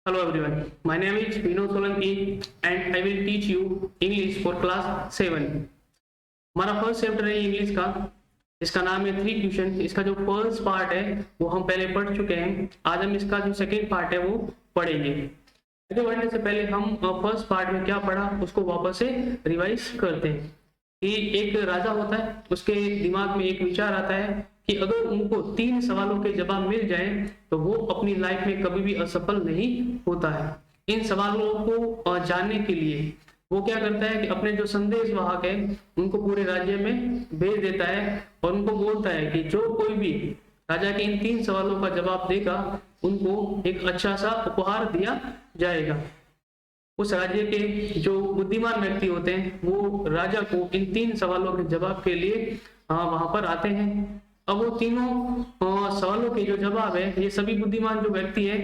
Hello everyone, my name is Vinod Solanki and I will teach you English for class 7. हमारा first chapter है English का, इसका नाम है 3 क्वेश्चन। इसका जो फर्स्ट पार्ट है वो हम पहले पढ़ चुके हैं। आज हम इसका जो सेकंड पार्ट है वो पढ़ेंगे। आगे बढ़ने से पहले हम फर्स्ट पार्ट में क्या पढ़ा उसको वापस से रिवाइज करते हैं। कि एक राजा होता है, उसके दिमाग में एक विचार आता है कि अगर उनको 3 सवालों के जवाब मिल जाए तो वो अपनी लाइफ में कभी भी असफल नहीं होता है। इन सवालों को जानने के लिए वो क्या करता है कि अपने जो संदेश वाहक है उनको पूरे राज्य में भेज देता है और उनको बोलता है कि जो कोई भी राजा के इन 3 सवालों का जवाब देगा उनको एक अच्छा सा उपहार दिया जाएगा। उस राज्य के जो बुद्धिमान व्यक्ति होते हैं वो राजा को इन 3 सवालों के जवाब के लिए वहां पर आते हैं। अब वो तीनों सवालों के जो जवाब है ये सभी बुद्धिमान जो व्यक्ति है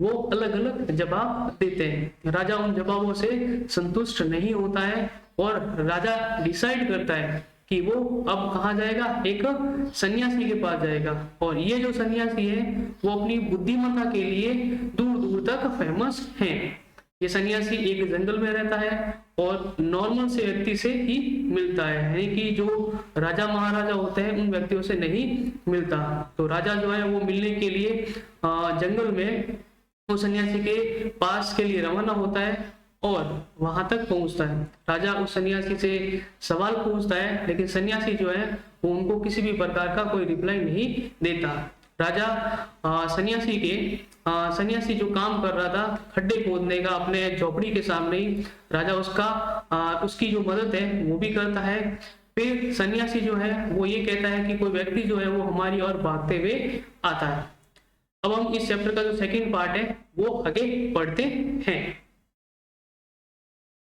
वो अलग अलग जवाब देते हैं। राजा उन जवाबों से संतुष्ट नहीं होता है और राजा डिसाइड करता है कि वो अब कहाँ जाएगा, एक सन्यासी के पास जाएगा। और ये जो सन्यासी है वो अपनी बुद्धिमत्ता के लिए दूर दूर तक फेमस है। ये सन्यासी एक जंगल में रहता है और नॉर्मल से व्यक्ति से ही मिलता है, यानी कि जो राजा महाराजा होते हैं उन व्यक्तियों से नहीं मिलता। तो राजा जो है वो मिलने के लिए जंगल में वो सन्यासी के पास के लिए रवाना होता है और वहां तक पहुंचता है। राजा उस सन्यासी से सवाल पूछता है लेकिन सन्यासी जो है वो उनको किसी भी प्रकार का कोई रिप्लाई नहीं देता। राजा सन्यासी जो काम कर रहा था खड्डे खोदने का अपने झोपड़ी के सामने ही, राजा उसकी जो मदद है वो भी करता है। फिर सन्यासी जो है वो ये कहता है कि कोई व्यक्ति जो है वो हमारी ओर भागते हुए आता है। अब हम इस चैप्टर का जो सेकंड पार्ट है वो आगे पढ़ते हैं।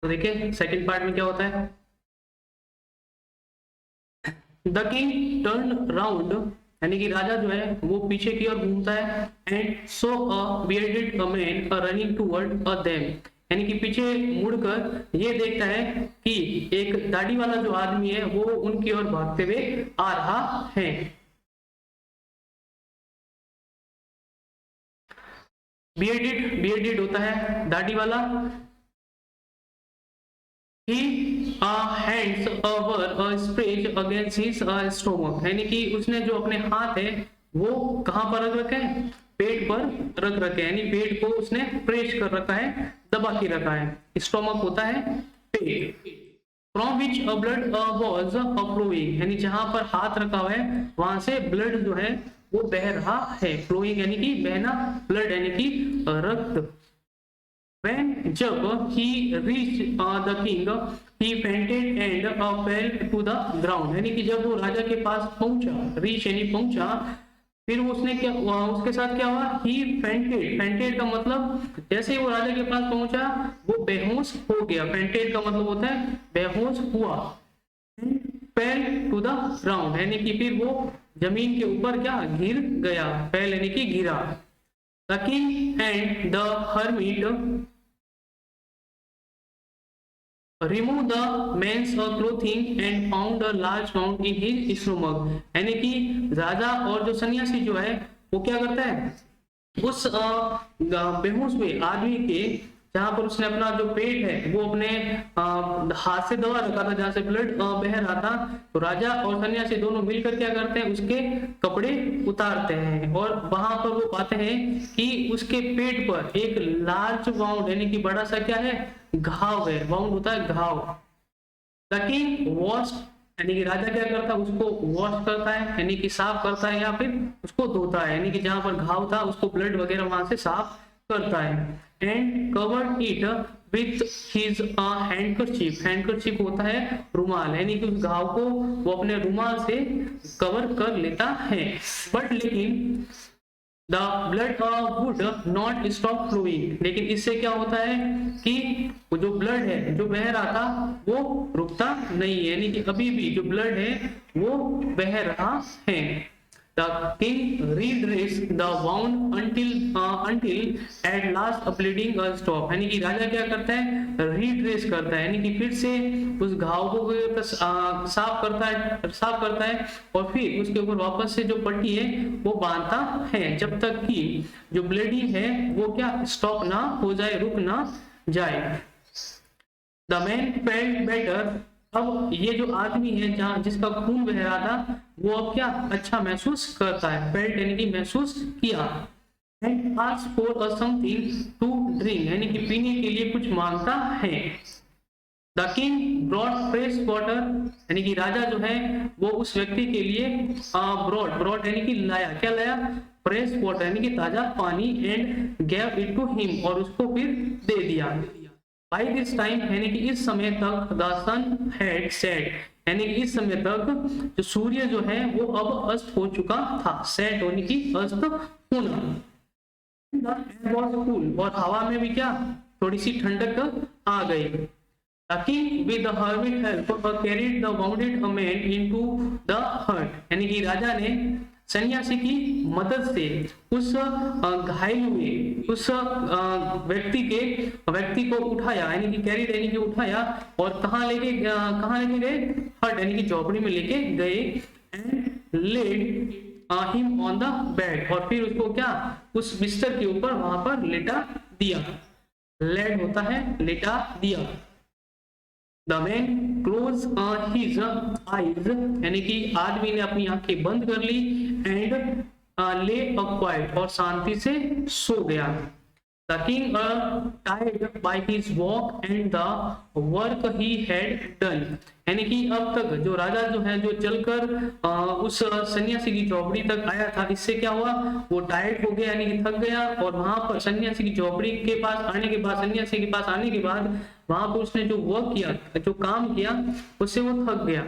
तो देखिए सेकंड पार्ट में क्या होता है। द किंग टर्न राउंड, यानी कि राजा जो है वो पीछे की ओर घूमता है and so a bearded man running toward them, यानी कि पीछे मुड़कर ये देखता है कि एक दाढ़ी वाला जो आदमी है वो उनकी ओर भागते हुए आ रहा है। बियर्डेड होता है दाढ़ी वाला। He hands were spread against his stomach, यानी कि उसने जो अपने हाथ है वो कहाँ पर रख रखे हैं, पेट पर रख रखे हैं, यानी पेट को उसने प्रेस कर रखा है, दबा के रखा है। स्टोमक होता है पेट। From which blood was flowing, यानी जहां पर हाथ रखा हुआ है वहां से ब्लड जो है वो बह रहा है। फ्लोइंग यानी कि बहना, ब्लड यानी कि रक्त। When जब he reached the king, he fainted and fell to the ground, यानी कि जब वो राजा के पास पहुंचा, reach यानी पहुंचा, फिर उसने क्या, उसके साथ क्या हुआ, he fainted का मतलब जैसे ही वो राजा के पास पहुंचा वो बेहोश हो गया। fainted का मतलब होता है बेहोश हुआ। fell to the ground यानी कि फिर वो जमीन के ऊपर क्या गिर गया। fell यानी कि गिरा। The king and the hermit remove the man's clothing and found a large amount in his stomach, यानी कि राजा और जो सन्यासी जो है वो क्या करता है, उस बेहोश हुए आदमी के जहां पर उसने अपना जो पेट है वो अपने हाथ से दबा रखा था जहां से ब्लड बह रहा था, तो राजा और सन्यासी दोनों मिलकर क्या करते हैं, उसके कपड़े उतारते हैं और वहां पर वो पाते हैं कि उसके पेट पर एक लार्ज वाउंड यानी कि बड़ा सा क्या है, घाव है। वाउंड होता है घाव। ताकि वॉश यानी कि राजा क्या करता है, उसको वॉश करता है यानी कि साफ करता है या फिर उसको धोता है, यानी कि जहां पर घाव था उसको ब्लड वगैरह वहां से साफ करता है। And covered it with his handkerchief, handkerchief होता है रुमाल, यानी कि उस घाव को वो अपने रुमाल से कवर कर लेता है। बट लेकिन the blood would not stop flowing, लेकिन इससे क्या होता है कि वो जो ब्लड है जो बह रहा था वो रुकता नहीं है, यानी कि अभी भी जो ब्लड है वो बह रहा है। The king redressed the wound until at last a bleeding stop, यानी कि राजा क्या करता है, रीड्रेस करता है, यानी कि फिर से उस घाव को साफ करता है और फिर उसके ऊपर वापस से जो पट्टी है वो बांधता है, जब तक कि जो ब्लीडिंग है वो क्या स्टॉप ना हो जाए, रुक ना जाए। द मैन फेल्ट बेटर, अब ये जो आदमी है जहाँ जिसका खून बह रहा था वो अब क्या अच्छा महसूस करता है, फेल्ट यानी कि महसूस किया। And ask for something to drink, यानी कि पीने के लिए कुछ मांगता है। The king brought fresh water, यानी कि राजा जो है वो उस व्यक्ति के लिए ब्रॉड यानी कि लाया, क्या लाया, फ्रेश वाटर यानी कि ताजा पानी, and gave it to him, और उसको फिर दे दिया। By this time, यानी कि इस समय तक the sun had set, यानी कि इस समय तक जो सूर्य जो है वो अब अस्त हो चुका था, सेट होने की अस्त होना। The air was cool, और हवा में भी क्या थोड़ी सी ठंडक आ गई। The king with the hermit help carried the wounded man into the hut, यानी कि राजा ने सन्यासी की मदद से उस घायल हुए उस व्यक्ति को उठाया, यानी कि कैरी यानी कि उठाया, और कहाँ लेके गए, हट यानी कि झोपड़ी में लेके गए। And led him on the bed, और फिर उसको क्या उस बिस्तर के ऊपर वहां पर लेटा दिया, लेड होता है लेटा दिया। The man closed his eyes, यानी कि आदमी ने अपनी आंखें बंद कर ली, एंड lay quiet, और शांति से सो गया। The king tired by his walk and the work he had done, यानी कि अब तक जो राजा जो है जो चलकर उस सन्यासी की झोपड़ी तक आया था, इससे क्या हुआ, वो टायर्ड हो गया यानी कि थक गया, और वहां पर सन्यासी की झोपड़ी के पास आने के बाद, सन्यासी के पास आने के बाद वहां पर उसने जो वर्क किया, जो काम किया, उससे वो थक गया।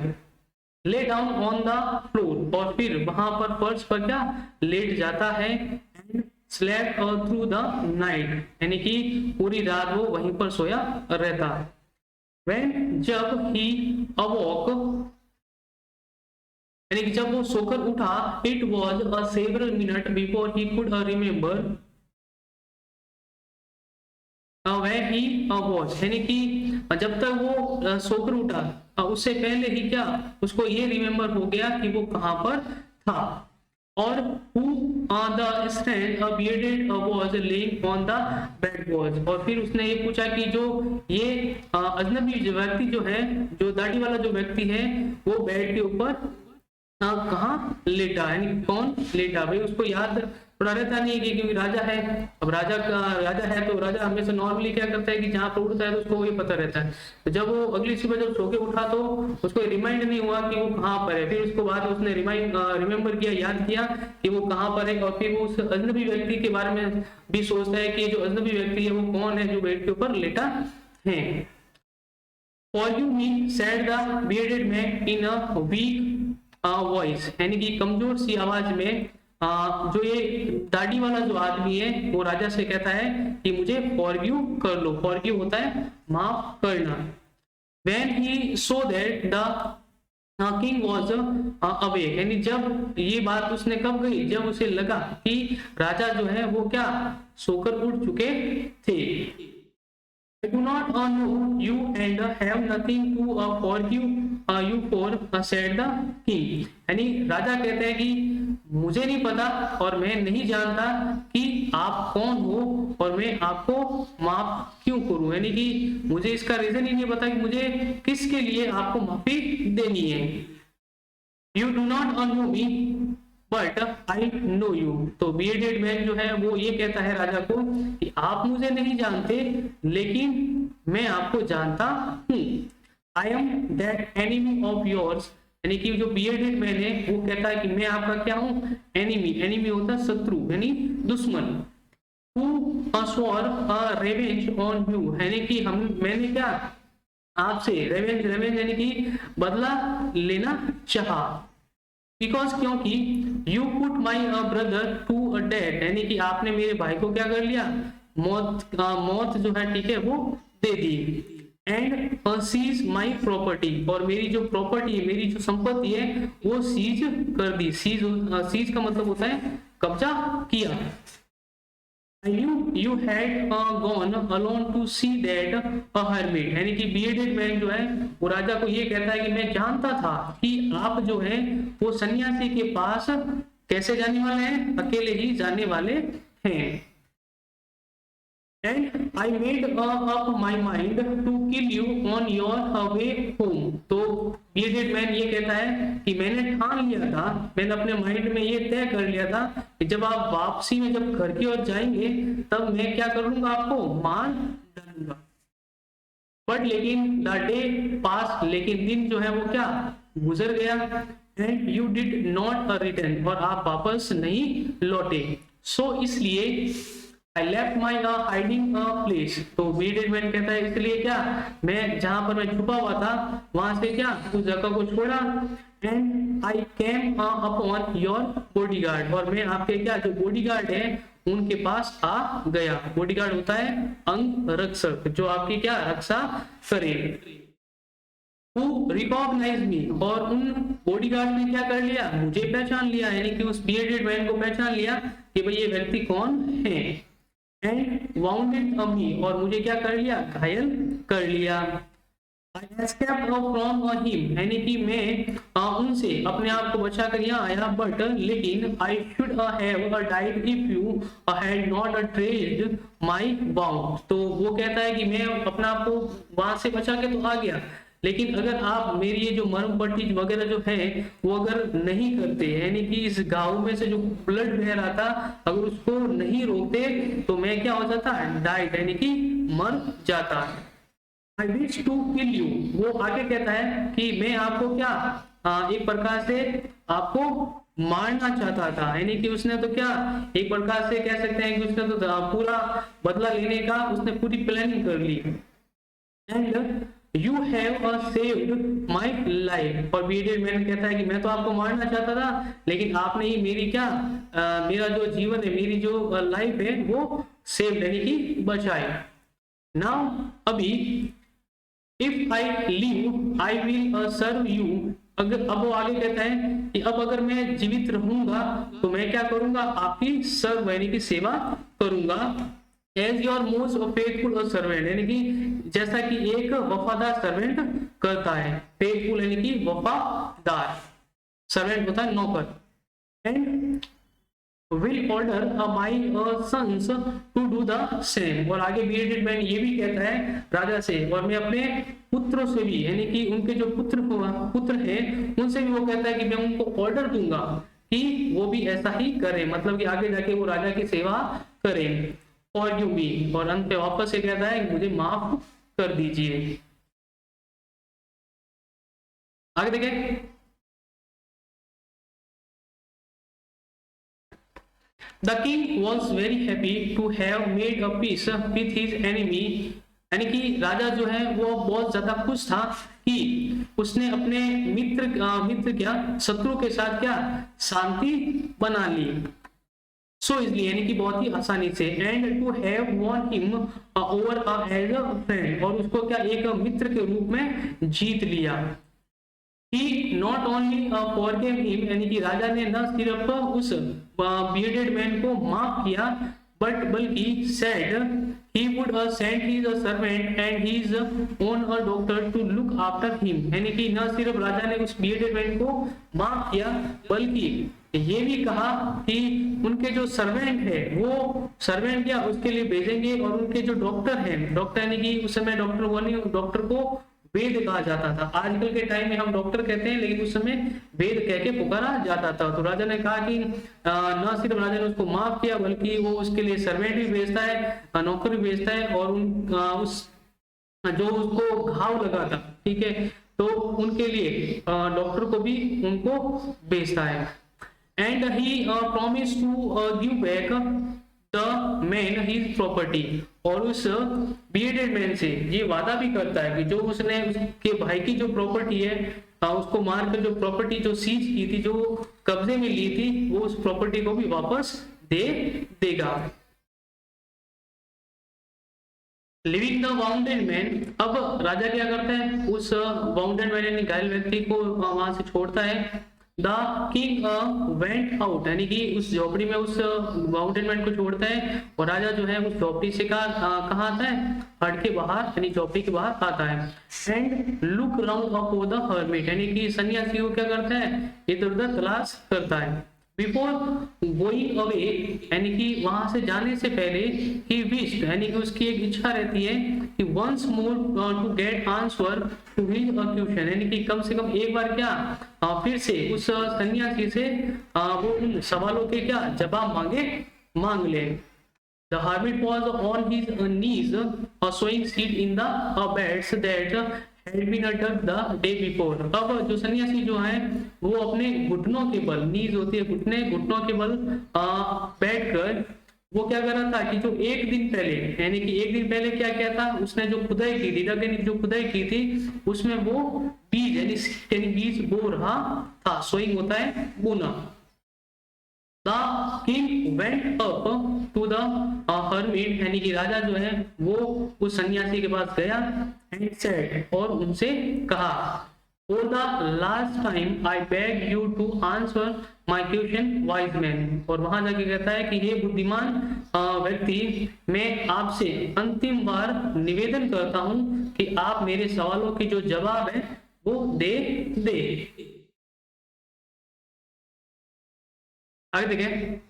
Lay down on the floor, और फिर वहां पर फर्श पर क्या लेट जाता है। And slept through the night, यानी कि पूरी रात वो वहीं पर सोया रहता है। When जब he awoke, यानी कि जब वो सोकर उठा, it was a several minute before he could remember where he was, यानी कि जब तक वो सोकर उठा उससे पहले ही क्या उसको ये रिमेम्बर हो गया कि वो कहाँ पर था। और who the stand bearded was laying on the bed was, और फिर उसने ये पूछा कि जो ये अजनबी जो व्यक्ति जो है, जो दाढ़ी वाला जो व्यक्ति है, वो बेड के ऊपर कहाँ लेटा, यानी कौन लेटा। भाई उसको याद थोड़ा रहता नहीं है क्योंकि राजा है, अब राजा है तो राजा हमेशा नॉर्मली क्या करता है कि जहाँ पर उठता है तो उसको ये पता रहता है। तो जब वो अगली सुबह जब सो के उठा तो उसको रिमाइंड नहीं हुआ कि वो कहाँ पर है। फिर उसको बाद उसने रिमेम्बर किया, याद किया कि वो कहाँ पर है, और फिर वो उस अजनबी व्यक्ति के बारे में भी सोचता है कि जो अजनबी व्यक्ति है वो कौन है जो बेड के ऊपर लेटा है। Forgive me, said the bearded man in a weak voice, यानी कि कमजोर सी आवाज में जो ये दाढ़ी वाला जो आदमी है वो राजा से कहता है कि मुझे फॉरगिव कर लो। फॉरगिव होता है माफ करना। When he saw that the king was awake, यानी जब ये बात उसने कब गई, जब उसे लगा कि राजा जो है वो क्या सोकर उठ चुके थे। I do not know you and have nothing to forgive you for, said the king, यानी राजा कहते हैं कि मुझे नहीं पता और मैं नहीं जानता कि आप कौन हो और मैं आपको माफ क्यों करूं, यानी कि मुझे इसका रीजन ही नहीं पता कि मुझे किसके लिए आपको माफी देनी है। You do not know me but I know you, तो bearded man जो है वो ये कहता है राजा को कि आप मुझे नहीं जानते लेकिन मैं आपको जानता हूँ। I am that enemy of yours, यानी कि जो bearded man है वो कहता है कि मैं आपका क्या हूँ, enemy होता है शत्रु यानी दुश्मन। Who swore a revenge on you, यानी कि मैंने क्या आपसे revenge यानी कि बदला लेना चाहा। बिकॉज क्योंकि you put my brother to a death, यानी कि आपने मेरे भाई को क्या कर लिया, मौत जो है ठीक है वो दे दी। एंड सीज माई प्रॉपर्टी, और मेरी जो प्रॉपर्टी है, मेरी जो संपत्ति है वो सीज कर दी। सीज का मतलब होता है कब्जा किया। I knew you had gone alone to see that a hermit, यानी कि bearded man जो है वो राजा को ये कहता है कि मैं जानता था कि आप जो है वो सन्यासी के पास कैसे जाने वाले हैं, अकेले ही जाने वाले हैं। And I made up my mind to kill you on your way home। तो bearded man ये कहता है कि मैंने ठान लिया था, मैंने अपने माइंड में ये तय कर लिया था कि जब आप वापसी में जब घर की ओर जाएंगे तब मैं क्या करूंगा, आपको मार डालूंगा। बट लेकिन द डे पास, लेकिन दिन जो है वो क्या गुजर गया। And you did not return, और आप वापस नहीं लौटे। सो इसलिए I left my hiding place। तो bearded man कहता है इसलिए क्या मैं जहां पर मैं छुपा हुआ था वहां से क्या उस जगह को छोड़ा। And I came upon your bodyguard, और मैं आपके क्या जो बॉडीगार्ड है उनके पास आ गया। बॉडीगार्ड होता है अंग रक्षक, जो आपकी क्या रक्षा करे। Who recognized me, और उन बॉडीगार्ड ने क्या कर लिया, मुझे पहचान लिया, यानी कि उस bearded man को पहचान लिया कि भाई ये व्यक्ति कौन है। एंड वाउंडेड मी, और मुझे क्या कर लिया, घायल कर लिया। I escaped from him, यानी कि मैं उनसे अपने आप को बचा कर यहाँ आया। बट लेकिन I should have died if you had not traced my bound। तो वो कहता है कि मैं अपने आप को वहां से बचा के तो आ गया, लेकिन अगर आप मेरी ये जो मरम पट्टी वगैरह जो है वो अगर नहीं करते, यानी कि इस घाव में से जो ब्लड बह रहा था अगर उसको नहीं रोकते तो मैं क्या हो जाता, डाइड, यानी कि मर जाता। I wish to kill you, वो आगे कहता है कि मैं आपको क्या एक प्रकार से आपको मारना चाहता था, यानी कि उसने तो क्या एक प्रकार से कह सकते हैं कि उसने तो पूरा बदला लेने का उसने पूरी प्लानिंग कर ली। And you have saved my life, और bearded man कहता है कि मैं तो आपको मारना चाहता था लेकिन आपने ही मेरी क्या मेरा जो जीवन है, मेरी जो लाइफ है वो सेव, यानी कि बचाई। नाउ अभी if I live I will serve you, अगर अब वो आगे कहता है कि अब अगर मैं जीवित रहूंगा तो मैं क्या करूंगा, आपकी सर्व यानी कि सेवा करूंगा। As your most faithful servant, यानी कि जैसा कि एक वफादार सर्वेंट करता है। फेथफुल यानी कि वफादार, सर्वेंट होता है नौकर। And will order my sons to do the same, और आगे bearded man ये भी कहता है राजा से, और मैं अपने पुत्रों से भी, यानी कि उनके जो पुत्र हैं उनसे भी वो कहता है कि मैं उनको ऑर्डर दूंगा कि वो भी ऐसा ही करें, मतलब कि आगे जाके वो राजा की सेवा करें। और यू भी, और अंत पे वापस से कहता है मुझे माफ कर दीजिए। आगे देखें, The king was very happy to have made a peace with his enemy, यानी कि राजा जो है वो बहुत ज्यादा खुश था कि उसने अपने मित्र क्या शत्रु के साथ क्या शांति बना ली। सो इसलिए यानी कि बहुत ही आसानी से। And to have won him over as a friend, और उसको क्या एक मित्र के रूप में जीत लिया। ही नॉट ओनली फॉरगिव हिम, यानी कि राजा ने न सिर्फ उस bearded man को माफ किया बट बल्कि said he would send his servant and his own doctor to look after him, यानी कि न सिर्फ राजा ने उस bearded man को माफ किया बल्कि ये भी कहा कि उनके जो सर्वेंट है वो सर्वेंट क्या उसके लिए भेजेंगे, और उनके जो डॉक्टर हैं, डॉक्टर यानी कि उस समय डॉक्टर वो नहीं, डॉक्टर को वेद कहा जाता था। आजकल के टाइम में हम डॉक्टर कहते हैं लेकिन उस समय वेद कह के पुकारा जाता था। तो राजा ने कहा कि न सिर्फ राजा ने उसको माफ किया बल्कि वो उसके लिए सर्वेंट भी भेजता है, नौकर भी भेजता है, और उस जो उसको घाव लगा था, ठीक है, तो उनके लिए डॉक्टर को भी उनको भेजता है। And he promise to give back the man his property, और उस bearded मैन से ये वादा भी करता है कि जो उसने उसके भाई की जो प्रॉपर्टी है उसको मारकर जो प्रॉपर्टी जो सीज की थी, जो कब्जे में ली थी, वो उस प्रॉपर्टी को भी वापस दे देगा। लिविंग द वाउंडेड मैन, अब राजा क्या करता है, उस वाउंडेड मैन यानी घायल व्यक्ति को वहां से छोड़ता है। द किंग वेंट आउट, यानी कि उस झोपड़ी में उस वाउंडेड मैन को छोड़ता है, और राजा जो है उस झोपड़ी से कहाँ आता है, हट के बाहर यानी झोपड़ी के बाहर आता है। And look round for the hermit, यानी कि सन्यासी को क्या करता है, इधर उधर तलाश करता है। बिफोर गोइंग अवे, यानी कि वहां से जाने से पहले, ही विश्ड, यानी कि उसकी एक इच्छा रहती है कि once more to get answer to his question, यानी कि कम से कम एक बार क्या फिर से उस सन्यासी से वो उन सवालों के क्या जवाब मांग ले। The hermit was on his knees, sowing seed in the beds that had been dug the day before. अब जो सन्यासी जो है वो अपने घुटनों के बल, नीज होती है घुटनों के बल बैठकर वो क्या कर रहा था कि जो एक दिन पहले, यानी कि एक दिन पहले क्या किया था, उसने जो खुदाई की थी, जो खुदाई की थी उसमें वो बीज यानी बीज बो रहा था। सोइंग होता है बोना। The king went up to the hermit, यानी कि राजा जो है वो उस सन्यासी के पास गया, and said, और उनसे कहा, For the last time I beg you to answer my question, wise man. और वहां जाके कहता है कि हे बुद्धिमान व्यक्ति, मैं आपसे अंतिम बार निवेदन करता हूं कि आप मेरे सवालों के जो जवाब है वो दे। आगे देखें,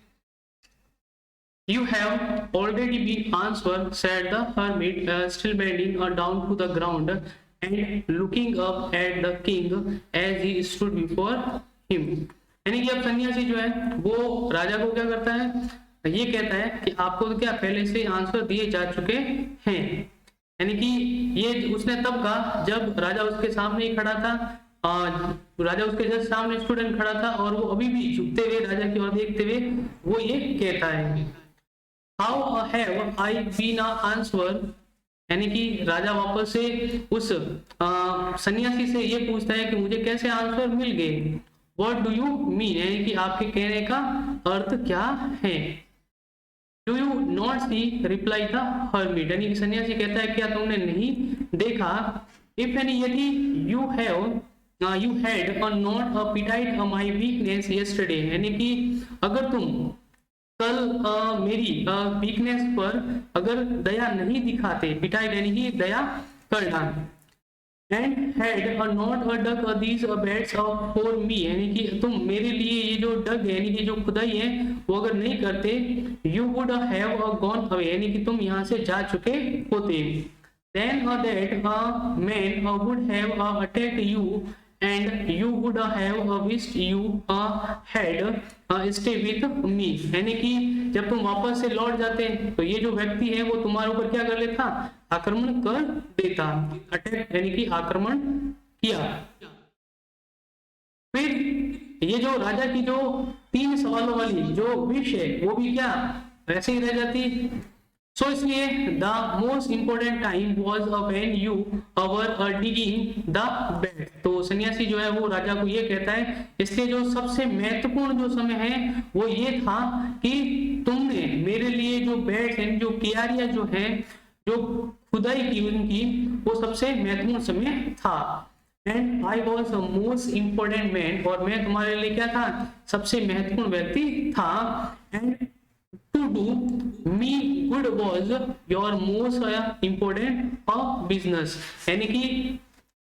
You have already been answered, said the hermit, still bending down to the ground and looking up at the king as he stood before him. यानी कि अब सन्यासी जो है वो राजा को क्या करता है, ये कहता है कि आपको तो क्या पहले से आंसर दिए जा चुके हैं। यानी कि ये उसने तब कहा जब राजा उसके सामने ही खड़ा था, राजा उसके जस्ट सामने स्टूडेंट खड़ा था और वो अभी भी झुकते हुए राजा की ओर देखते हुए वो ये कहता है, how have I been answer, यानी कि राजा वापस से उस सन्यासी से ये पूछता है कि मुझे कैसे आंसर मिल गए। व्हाट डू यू मीन, यानी कि आपके कहने का अर्थ क्या है। Do you not see, reply the hermit, यानी कि सन्यासी कहता है क्या तुमने नहीं देखा। इफ यानी यदि you had not pitied my weakness yesterday, यानी कि अगर तुम कल मेरी वीकनेस पर अगर दया नहीं दिखाते, पिटाइड यानी कि दया करना। And had not dug these beds for me, यानी कि तुम मेरे लिए ये जो डग यानी कि जो खुदाई है वो अगर नहीं करते, you would have gone away, यानी कि तुम यहाँ से जा चुके होते। Then that man would have attacked you and you would have wished you had stay with me, यानी कि जब तुम वापस से लौट जाते तो ये जो व्यक्ति है वो तुम्हारे ऊपर क्या कर लेता, आक्रमण कर देता। अटैक यानी कि आक्रमण किया। फिर ये जो राजा की जो 3 सवालों वाली जो विश है वो भी क्या वैसे ही रह जाती। सो इसलिए the most important time was when you were digging the bed, तो सन्यासी जो है वो राजा को ये कहता है इसलिए जो सबसे महत्वपूर्ण जो समय है वो ये था कि तुमने मेरे लिए जो बेड है, जो कियारियां जो है, जो खुदाई की उनकी, वो सबसे महत्वपूर्ण समय था। And I was the most important man, और मैं तुम्हारे लिए क्या था, सबसे महत्वपूर्ण व्यक्ति था। And to do me good was your most important business, यानी कि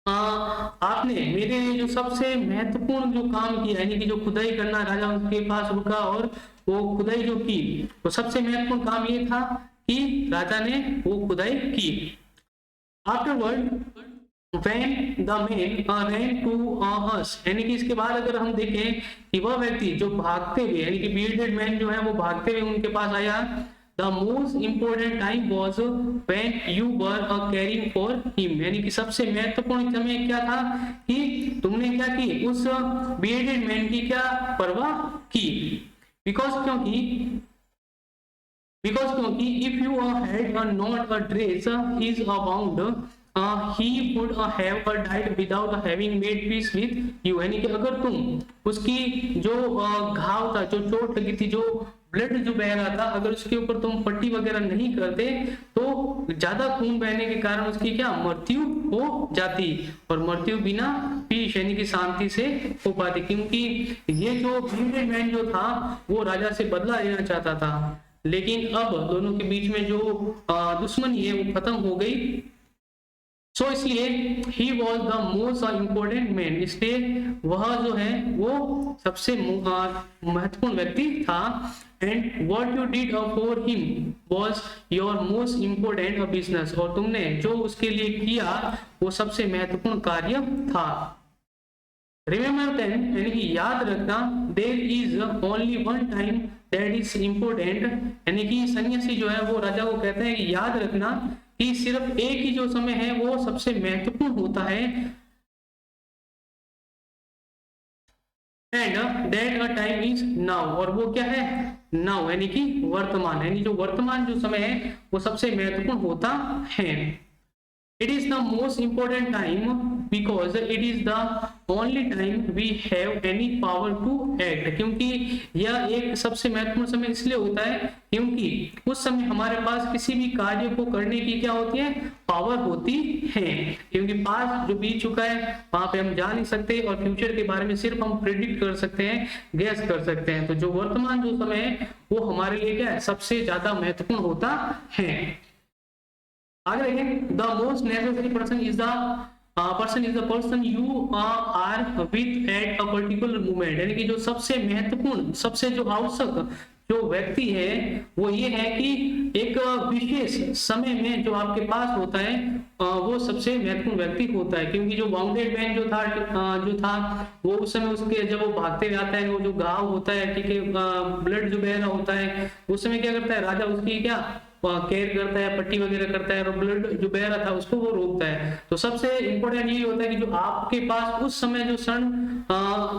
आपने मेरे लिए जो सबसे महत्वपूर्ण जो काम किया, यानी कि जो खुदाई करना, राजा उसके पास रुका और वो खुदाई जो की, तो सबसे महत्वपूर्ण काम ये था कि राजा ने वो खुदाई की। Afterward when the man ran to us, यानी कि इसके बाद अगर हम देखें कि वह व्यक्ति जो भागते हुए, यानी कि bearded man जो है वो भागते हुए उनके पास आया। The most important time was when you were caring for him, यानी कि सबसे महत्वपूर्ण समय क्या था कि तुमने क्या की, उस bearded man की क्या परवाह की। because क्योंकि if you had not addressed his wound, he would have died without having made peace with you, यानी कि अगर तुम उसकी जो घाव था, जो चोट लगी थी, जो ब्लड जो बह रहा था, अगर उसके ऊपर तुम पट्टी वगैरह नहीं करते तो ज्यादा खून बहने के कारण उसकी क्या मृत्यु हो जाती, और मृत्यु बिना पीस यानी कि शांति से हो पाती, क्योंकि ये जो बीटेड मैन जो था वो राजा से बदला लेना चाहता था, लेकिन अब दोनों के बीच में जो दुश्मनी है वो खत्म हो गई। सो इसलिए he was the most important man, इसलिए वह जो है वो सबसे महत्वपूर्ण व्यक्ति था। And what you did for him was your most important business, और तुमने जो उसके लिए किया वो सबसे महत्वपूर्ण कार्य था। रिमेम्बर देन यानी कि याद रखना, there is only one time that is important, यानी कि सन्यासी जो है वो राजा को कहते हैं कि याद रखना कि सिर्फ एक ही जो समय है वो सबसे महत्वपूर्ण होता है, and that a time is now, और वो क्या है नाउ यानी कि वर्तमान, यानी जो वर्तमान जो समय है वो सबसे महत्वपूर्ण होता है। It is the most important time because it is the only time we have any power to act, क्योंकि यह एक सबसे महत्वपूर्ण समय इसलिए होता है क्योंकि उस समय हमारे पास किसी भी कार्य को करने की क्या होती है, पावर होती है, क्योंकि पास्ट जो बीत चुका है वहां पे हम जा नहीं सकते, और फ्यूचर के बारे में सिर्फ हम प्रिडिक्ट कर सकते हैं, गैस कर सकते हैं। तो जो वर्तमान जो समय है वो हमारे लिए क्या है, सबसे ज्यादा महत्वपूर्ण होता है। आगे देखें, the most necessary person is the person you are with at a particular moment, यानी कि जो सबसे महत्वपूर्ण, सबसे जो आवश्यक जो व्यक्ति है वो ये है कि एक विशेष समय में जो आपके पास होता है वो सबसे महत्वपूर्ण व्यक्ति होता है, क्योंकि जो वाउंडेड मैन जो था वो उस समय उसके जब वो भागते जाता है, वो जो घाव होता है, ठीक है, ब्लड जो बह रहा होता है, उस समय क्या करता है राजा, उसकी क्या केयर करता है, पट्टी वगैरह करता है, और ब्लड जो बह रहा था उसको वो रोकता है। तो सबसे इंपॉर्टेंट यही होता है कि जो आपके पास उस समय जो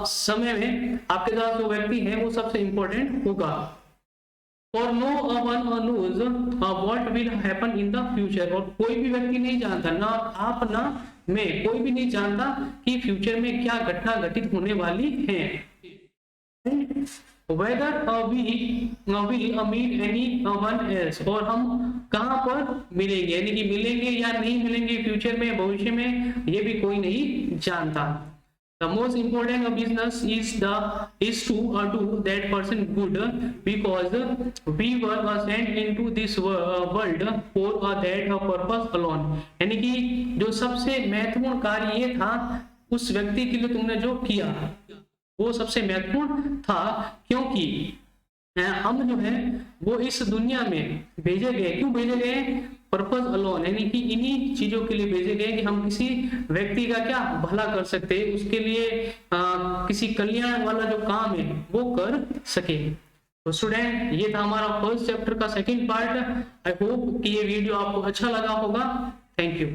समय में आपके साथ जो व्यक्ति है वो सबसे इंपॉर्टेंट होगा। और no one knows what will happen in the future, और कोई भी व्यक्ति नहीं जानता, ना आप ना मैं, कोई भी नहीं जानता कि फ्यूचर में क्या घटना घटित होने वाली है। Whether we meet anyone else, और हम कहाँ पर मिलेंगे, यानी कि मिलेंगे या नहीं मिलेंगे फ्यूचर में, भविष्य में, ये भी कोई नहीं जानता। The most important of business is to do that person good, because we were sent into this world for that purpose alone, यानी कि जो सबसे महत्वपूर्ण कार्य ये था उस व्यक्ति के लिए तुमने जो किया वो सबसे महत्वपूर्ण था, क्योंकि हम जो है वो इस दुनिया में भेजे गए, क्यों भेजे गए, पर्पस अलोन, यानी कि इन्हीं चीजों के लिए भेजे गए कि हम किसी व्यक्ति का क्या भला कर सकते हैं, उसके लिए किसी कल्याण वाला जो काम है वो कर सके। तो स्टूडेंट ये था हमारा फर्स्ट चैप्टर का सेकंड पार्ट। आई होप कि ये वीडियो आपको अच्छा लगा होगा। Thank you.